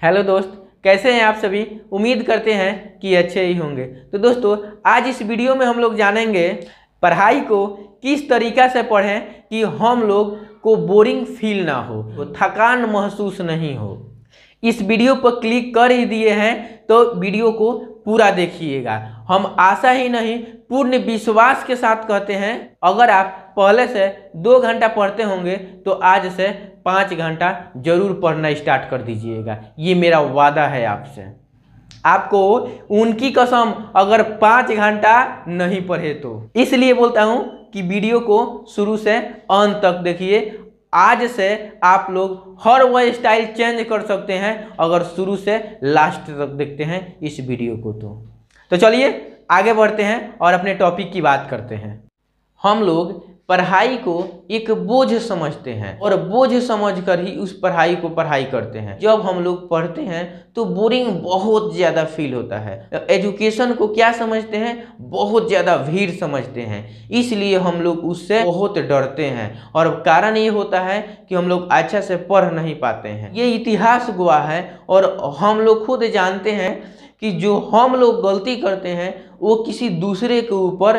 Hello दोस्त, कैसे हैं आप सभी। उम्मीद करते हैं कि अच्छे ही होंगे। तो दोस्तों, आज इस वीडियो में हम लोग जानेंगे पढ़ाई को किस तरीक़ा से पढ़ें कि हम लोग को बोरिंग फील ना हो, थकान महसूस नहीं हो। इस वीडियो पर क्लिक कर ही दिए हैं तो वीडियो को पूरा देखिएगा। हम आशा ही नहीं पूर्ण विश्वास के साथ कहते हैं, अगर आप पहले से 2 घंटा पढ़ते होंगे तो आज से 5 घंटा जरूर पढ़ना स्टार्ट कर दीजिएगा। ये मेरा वादा है आपसे। आपको उनकी कसम अगर 5 घंटा नहीं पढ़े तो। इसलिए बोलता हूँ कि वीडियो को शुरू से अंत तक देखिए। आज से आप लोग हर वह स्टाइल चेंज कर सकते हैं अगर शुरू से लास्ट तक देखते हैं इस वीडियो को। तो चलिए आगे बढ़ते हैं और अपने टॉपिक की बात करते हैं। हम लोग पढ़ाई को एक बोझ समझते हैं और बोझ समझकर ही उस पढ़ाई को पढ़ाई करते हैं। जब हम लोग पढ़ते हैं तो बोरिंग बहुत ज़्यादा फील होता है। एजुकेशन को क्या समझते हैं? बहुत ज़्यादा भीड़ समझते हैं। इसलिए हम लोग उससे बहुत डरते हैं और कारण ये होता है कि हम लोग अच्छा से पढ़ नहीं पाते हैं। ये इतिहास गवाह है और हम लोग खुद जानते हैं कि जो हम लोग गलती करते हैं वो किसी दूसरे के ऊपर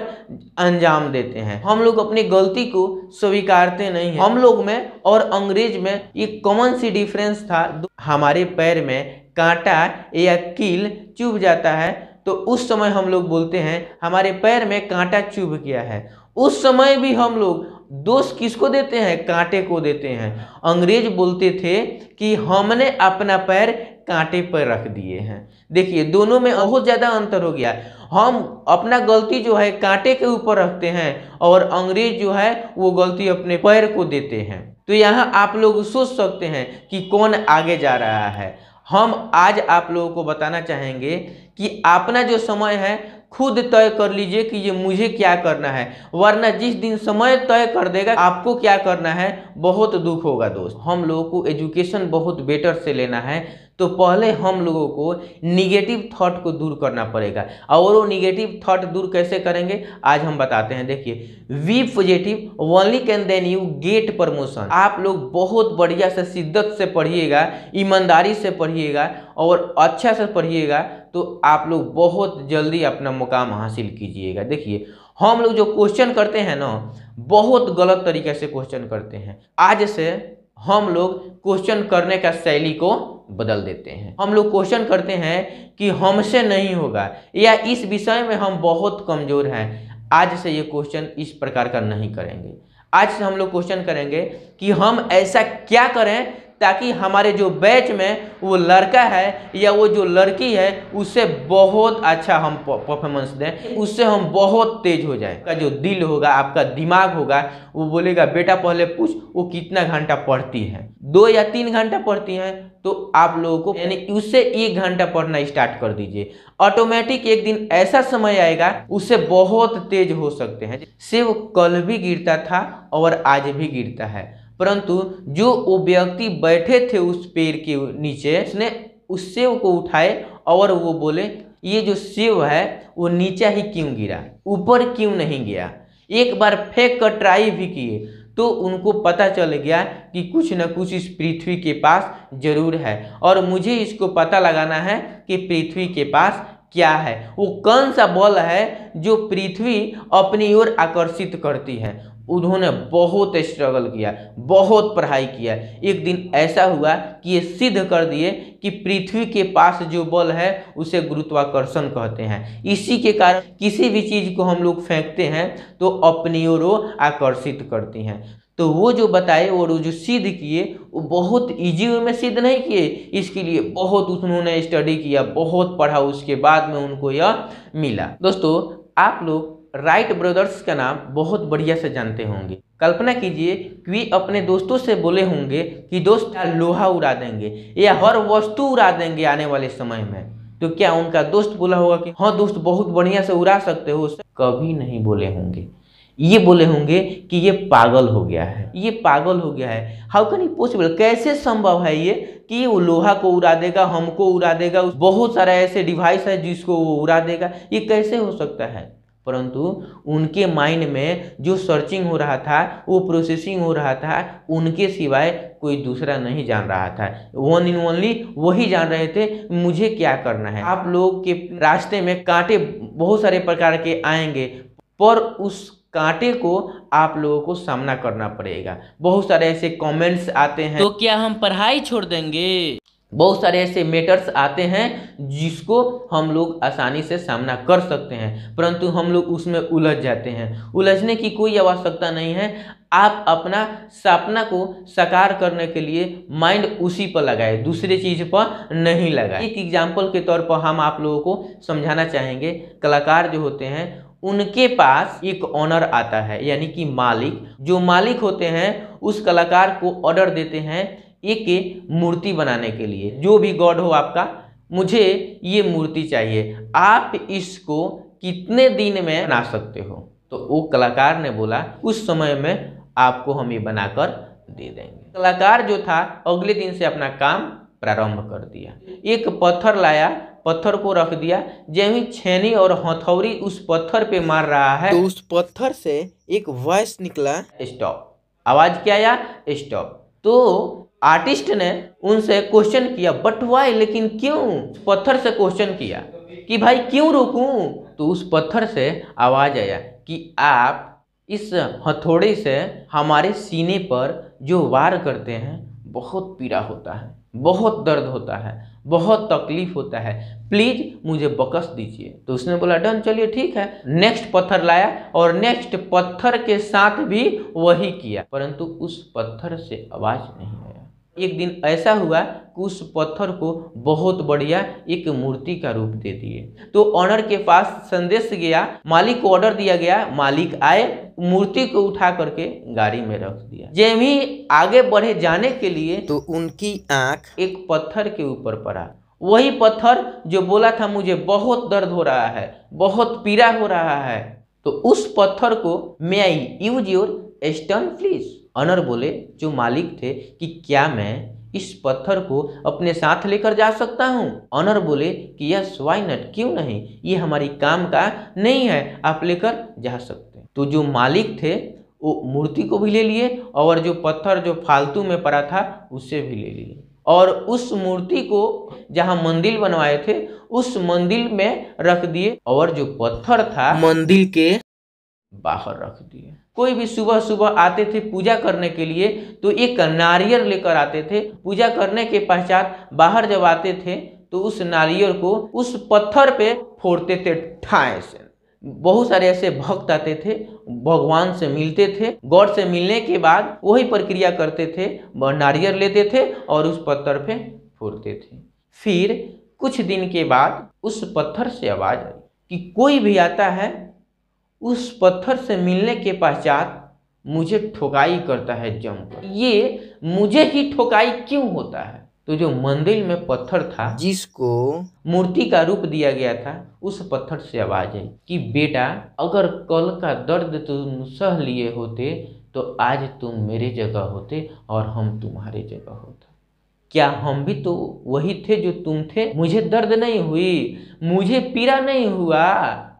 अंजाम देते हैं। हम लोग अपनी गलती को स्वीकारते नहीं हैं। हम लोग में और अंग्रेज में एक कॉमन सी डिफरेंस था। हमारे पैर में कांटा या कील चुभ जाता है तो उस समय हम लोग बोलते हैं हमारे पैर में कांटा चुभ गया है। उस समय भी हम लोग दोष किसको देते हैं? कांटे को देते हैं। अंग्रेज बोलते थे कि हमने अपना पैर कांटे पर रख दिए हैं। देखिए, दोनों में बहुत ज़्यादा अंतर हो गया। हम अपना गलती जो है कांटे के ऊपर रखते हैं और अंग्रेज जो है वो गलती अपने पैर को देते हैं। तो यहाँ आप लोग सोच सकते हैं कि कौन आगे जा रहा है। हम आज आप लोगों को बताना चाहेंगे कि अपना जो समय है खुद तय कर लीजिए कि ये मुझे क्या करना है, वरना जिस दिन समय तय कर देगा आपको क्या करना है बहुत दुख होगा दोस्त। हम लोगों को एजुकेशन बहुत बेटर से लेना है तो पहले हम लोगों को निगेटिव थॉट को दूर करना पड़ेगा। और वो निगेटिव थॉट दूर कैसे करेंगे आज हम बताते हैं। देखिए, we positive only can then you get promotion. आप लोग बहुत बढ़िया से शिद्दत से पढ़िएगा, ईमानदारी से पढ़िएगा और अच्छा से पढ़िएगा तो आप लोग बहुत जल्दी अपना मुकाम हासिल कीजिएगा। देखिए, हम लोग जो क्वेश्चन करते हैं ना, बहुत गलत तरीके से क्वेश्चन करते हैं। आज से हम लोग क्वेश्चन करने का शैली को बदल देते हैं। हम लोग क्वेश्चन करते हैं कि हमसे नहीं होगा या इस विषय में हम बहुत कमज़ोर हैं। आज से ये क्वेश्चन इस प्रकार का नहीं करेंगे। आज से हम लोग क्वेश्चन करेंगे कि हम ऐसा क्या करें ताकि हमारे जो बैच में वो लड़का है या वो जो लड़की है उससे बहुत अच्छा हम परफॉर्मेंस दें, उससे हम बहुत तेज हो जाए। आपका जो दिल होगा, आपका दिमाग होगा, वो बोलेगा बेटा पहले पूछ वो कितना घंटा पढ़ती है। 2 या 3 घंटा पढ़ती हैं तो आप लोगों को यानी उससे 1 घंटा पढ़ना स्टार्ट कर दीजिए। ऑटोमेटिक एक दिन ऐसा समय आएगा उससे बहुत तेज हो सकते हैं। सेब कल भी गिरता था और आज भी गिरता है, परंतु जो वो व्यक्ति बैठे थे उस पेड़ के नीचे, उसने उस सेब को उठाए और वो बोले ये जो सेब है वो नीचे ही क्यों गिरा, ऊपर क्यों नहीं गया। एक बार फेंक कर ट्राई भी किए तो उनको पता चल गया कि कुछ न कुछ इस पृथ्वी के पास जरूर है और मुझे इसको पता लगाना है कि पृथ्वी के पास क्या है, वो कौन सा बल है जो पृथ्वी अपनी ओर आकर्षित करती है। उन्होंने बहुत स्ट्रगल किया, बहुत पढ़ाई किया। एक दिन ऐसा हुआ कि ये सिद्ध कर दिए कि पृथ्वी के पास जो बल है उसे गुरुत्वाकर्षण कहते हैं। इसी के कारण किसी भी चीज़ को हम लोग फेंकते हैं तो अपनी ओर आकर्षित करती हैं। तो वो जो बताए और वो जो सिद्ध किए वो बहुत इजी वे में सिद्ध नहीं किए, इसके लिए बहुत उन्होंने स्टडी किया, बहुत पढ़ा, उसके बाद में उनको यह मिला। दोस्तों, आप लोग राइट ब्रदर्स का नाम बहुत बढ़िया से जानते होंगे। कल्पना कीजिए कि वे अपने दोस्तों से बोले होंगे कि दोस्त लोहा उड़ा देंगे या हर वस्तु उड़ा देंगे आने वाले समय में, तो क्या उनका दोस्त बोला होगा कि हाँ दोस्त बहुत बढ़िया से उड़ा सकते हो? कभी नहीं बोले होंगे। ये बोले होंगे कि ये पागल हो गया है, ये पागल हो गया है। हाउ कैन इट पॉसिबल, कैसे संभव है ये कि वो लोहा को उड़ा देगा, हमको उड़ा देगा, बहुत सारा ऐसे डिवाइस है जिसको वो उड़ा देगा, ये कैसे हो सकता है? परंतु उनके माइंड में जो सर्चिंग हो रहा था, वो प्रोसेसिंग हो रहा था, उनके सिवाय कोई दूसरा नहीं जान रहा था। वन इन ओनली वही जान रहे थे मुझे क्या करना है। आप लोग के रास्ते में कांटे बहुत सारे प्रकार के आएंगे, पर उस कांटे को आप लोगों को सामना करना पड़ेगा। बहुत सारे ऐसे कमेंट्स आते हैं, तो क्या हम पढ़ाई छोड़ देंगे? बहुत सारे ऐसे मैटर्स आते हैं जिसको हम लोग आसानी से सामना कर सकते हैं, परंतु हम लोग उसमें उलझ जाते हैं। उलझने की कोई आवश्यकता नहीं है। आप अपना सपना को साकार करने के लिए माइंड उसी पर लगाए, दूसरे चीज पर नहीं लगाए। एक एग्जाम्पल के तौर पर हम आप लोगों को समझाना चाहेंगे। कलाकार जो होते हैं उनके पास एक ऑनर आता है, यानी कि मालिक। जो मालिक होते हैं उस कलाकार को ऑर्डर देते हैं एक मूर्ति बनाने के लिए। जो भी गॉड हो आपका, मुझे ये मूर्ति चाहिए, आप इसको कितने दिन में बना सकते हो? तो वो कलाकार ने बोला उस समय में आपको हम ये बनाकर दे देंगे। कलाकार जो था अगले दिन से अपना काम प्रारंभ कर दिया। एक पत्थर लाया, पत्थर को रख दिया, जब ही छेनी और हथौड़ी उस पत्थर पे मार रहा है तो उस पत्थर से एक वॉइस निकला, स्टॉप। आवाज क्या आया? स्टॉप। तो आर्टिस्ट ने उनसे क्वेश्चन किया, बट वाई, लेकिन क्यों? पत्थर से क्वेश्चन किया कि भाई क्यों रोकूं? तो उस पत्थर से आवाज आया कि आप इस हथौड़े से हमारे सीने पर जो वार करते हैं बहुत पीड़ा होता है, बहुत दर्द होता है, बहुत तकलीफ होता है, प्लीज मुझे बख्श दीजिए। तो उसने बोला डन, चलिए ठीक है। नेक्स्ट पत्थर लाया और नेक्स्ट पत्थर के साथ भी वही किया, परंतु उस पत्थर से आवाज नहीं आया। एक दिन ऐसा हुआ कि उस पत्थर को बहुत बढ़िया एक मूर्ति का रूप दे दिए। तो ऑनर के पास संदेश गया, मालिक को ऑर्डर दिया गया, मालिक आए, मूर्ति को उठा करके गाड़ी में रख दिया। जब ही आगे बढ़े जाने के लिए तो उनकी आंख एक पत्थर के ऊपर पड़ा। वही पत्थर जो बोला था मुझे बहुत दर्द हो रहा है, बहुत पीड़ा हो रहा है। तो उस पत्थर को may I use your stone please? Owner बोले, जो मालिक थे, कि क्या मैं इस पत्थर को अपने साथ लेकर जा सकता हूँ? ऑनर बोले कि यस व्हाई नॉट, क्यों नहीं, ये हमारी काम का नहीं है, आप लेकर जा सकते हैं। तो जो मालिक थे वो मूर्ति को भी ले लिए और जो पत्थर जो फालतू में पड़ा था उसे भी ले लिए, और उस मूर्ति को जहाँ मंदिर बनवाए थे उस मंदिर में रख दिए, और जो पत्थर था मंदिर के बाहर रख दिए। कोई भी सुबह सुबह आते थे पूजा करने के लिए तो एक नारियल लेकर आते थे। पूजा करने के पश्चात बाहर जब आते थे तो उस नारियल को उस पत्थर पे फोड़ते थे ठाए से। बहुत सारे ऐसे भक्त आते थे, भगवान से मिलते थे, गॉड से मिलने के बाद वही प्रक्रिया करते थे, नारियल लेते थे और उस पत्थर पे फोड़ते थे। फिर कुछ दिन के बाद उस पत्थर से आवाज आई कि कोई भी आता है उस पत्थर से मिलने के पश्चात मुझे ठोकाई करता है जमकर। ये मुझे ही ठोकाई क्यों होता है? तो जो मंदिर में पत्थर था जिसको मूर्ति का रूप दिया गया था उस पत्थर से आवाज आई कि बेटा, अगर कल का दर्द तुम सह लिए होते तो आज तुम मेरे जगह होते और हम तुम्हारे जगह होते। क्या हम भी तो वही थे जो तुम थे? मुझे दर्द नहीं हुई, मुझे पीड़ा नहीं हुआ,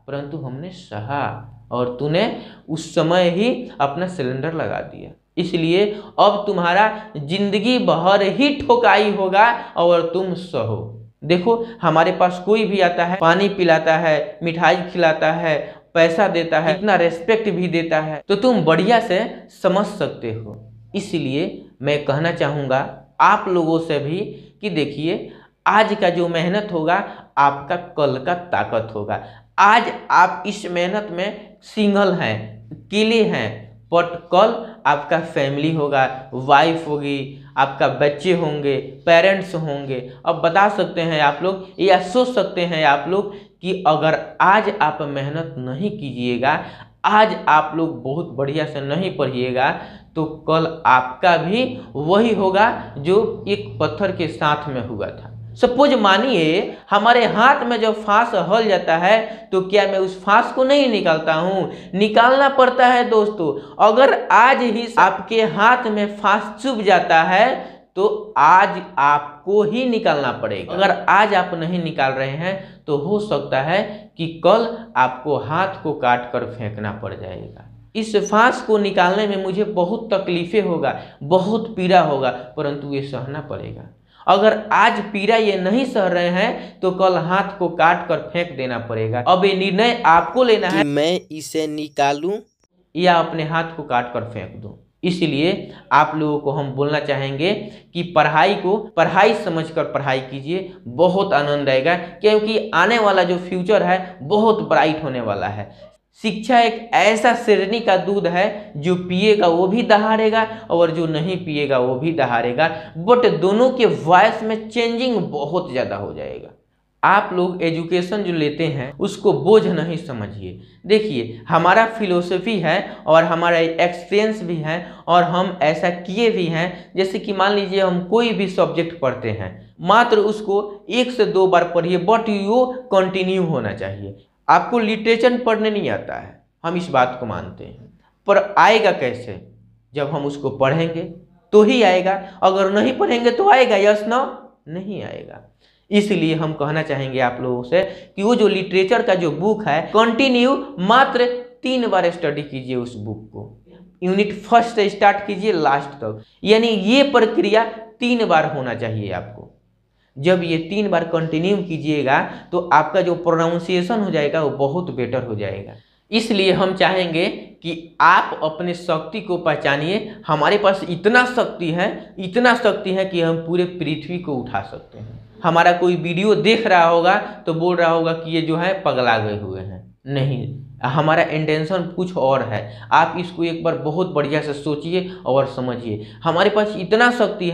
परंतु हमने सहा और तूने उस समय ही अपना सिलेंडर लगा दिया, इसलिए अब तुम्हारा जिंदगी भर ही ठोकाई होगा और तुम सहो। देखो, हमारे पास कोई भी आता है, पानी पिलाता है, मिठाई खिलाता है, पैसा देता है, इतना रेस्पेक्ट भी देता है, तो तुम बढ़िया से समझ सकते हो। इसलिए मैं कहना चाहूँगा आप लोगों से भी कि देखिए, आज का जो मेहनत होगा आपका कल का ताकत होगा। आज आप इस मेहनत में सिंगल हैं, अकेले हैं, बट कल आपका फैमिली होगा, वाइफ होगी, आपका बच्चे होंगे, पेरेंट्स होंगे। अब बता सकते हैं आप लोग या सोच सकते हैं आप लोग कि अगर आज आप मेहनत नहीं कीजिएगा, आज आप लोग बहुत बढ़िया से नहीं पढ़िएगा, तो कल आपका भी वही होगा जो एक पत्थर के साथ में हुआ था। सपोज मानिए हमारे हाथ में जब फांस हल जाता है तो क्या मैं उस फांस को नहीं निकालता हूँ? निकालना पड़ता है दोस्तों। अगर आज ही आपके हाथ में फांस चुभ जाता है तो आज आप आपको ही निकालना पड़ेगा। अगर आज आप नहीं निकाल रहे हैं तो हो सकता है कि कल आपको हाथ को काट कर फेंकना पड़ जाएगा। इस फांस को निकालने में मुझे बहुत तकलीफें होगा, बहुत पीड़ा होगा, परंतु ये सहना पड़ेगा। अगर आज पीड़ा ये नहीं सह रहे हैं तो कल हाथ को काट कर फेंक देना पड़ेगा। अब ये निर्णय आपको लेना है, मैं इसे निकालूं या अपने हाथ को काट कर फेंक दूं। इसलिए आप लोगों को हम बोलना चाहेंगे कि पढ़ाई को पढ़ाई समझकर पढ़ाई कीजिए, बहुत आनंद आएगा, क्योंकि आने वाला जो फ्यूचर है बहुत ब्राइट होने वाला है। शिक्षा एक ऐसा श्रेणी का दूध है, जो पिएगा वो भी दहाड़ेगा और जो नहीं पिएगा वो भी दहाड़ेगा, बट दोनों के वॉइस में चेंजिंग बहुत ज़्यादा हो जाएगा। आप लोग एजुकेशन जो लेते हैं उसको बोझ नहीं समझिए। देखिए, हमारा फिलोसफी है और हमारा एक्सपीरियंस भी है, और हम ऐसा किए भी हैं। जैसे कि मान लीजिए हम कोई भी सब्जेक्ट पढ़ते हैं, मात्र उसको 1 से 2 बार पढ़िए, बट वो कंटिन्यू होना चाहिए। आपको लिटरेचर पढ़ने नहीं आता है, हम इस बात को मानते हैं, पर आएगा कैसे? जब हम उसको पढ़ेंगे तो ही आएगा, अगर नहीं पढ़ेंगे तो आएगा? Yes no? नहीं आएगा। इसलिए हम कहना चाहेंगे आप लोगों से कि वो जो लिटरेचर का जो बुक है, कंटिन्यू मात्र 3 बार स्टडी कीजिए उस बुक को। यूनिट फर्स्ट से स्टार्ट कीजिए लास्ट तक, यानी ये प्रक्रिया 3 बार होना चाहिए आपको। जब ये 3 बार कंटिन्यू कीजिएगा तो आपका जो प्रोनाउंसिएशन हो जाएगा वो बहुत बेटर हो जाएगा। इसलिए हम चाहेंगे कि आप अपने शक्ति को पहचानिए। हमारे पास इतना शक्ति है कि हम पूरे पृथ्वी को उठा सकते हैं। हमारा कोई वीडियो देख रहा होगा तो बोल रहा होगा कि ये जो है पगला गए हुए हैं। नहीं, हमारा इंटेंशन कुछ और है। आप इसको एक बार बहुत बढ़िया से सोचिए और समझिए। हमारे पास इतना शक्ति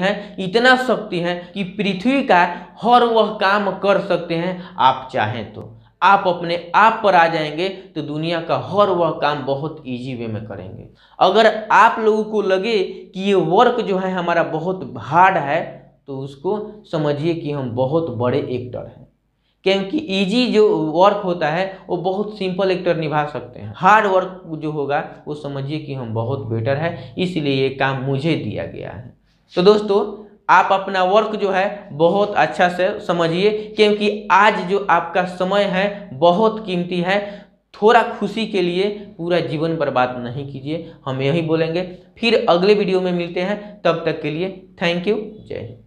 है कि पृथ्वी का हर वह काम कर सकते हैं। आप चाहें तो आप अपने आप पर आ जाएंगे तो दुनिया का हर वह काम बहुत इजी वे में करेंगे। अगर आप लोगों को लगे कि ये वर्क जो है हमारा बहुत हार्ड है, तो उसको समझिए कि हम बहुत बड़े एक्टर हैं, क्योंकि इजी जो वर्क होता है वो बहुत सिंपल एक्टर निभा सकते हैं। हार्ड वर्क जो होगा वो समझिए कि हम बहुत बेटर है, इसलिए ये काम मुझे दिया गया है। तो दोस्तों, आप अपना वर्क जो है बहुत अच्छा से समझिए, क्योंकि आज जो आपका समय है बहुत कीमती है। थोड़ा खुशी के लिए पूरा जीवन बर्बाद नहीं कीजिए, हम यही बोलेंगे। फिर अगले वीडियो में मिलते हैं, तब तक के लिए थैंक यू, जय हिंद।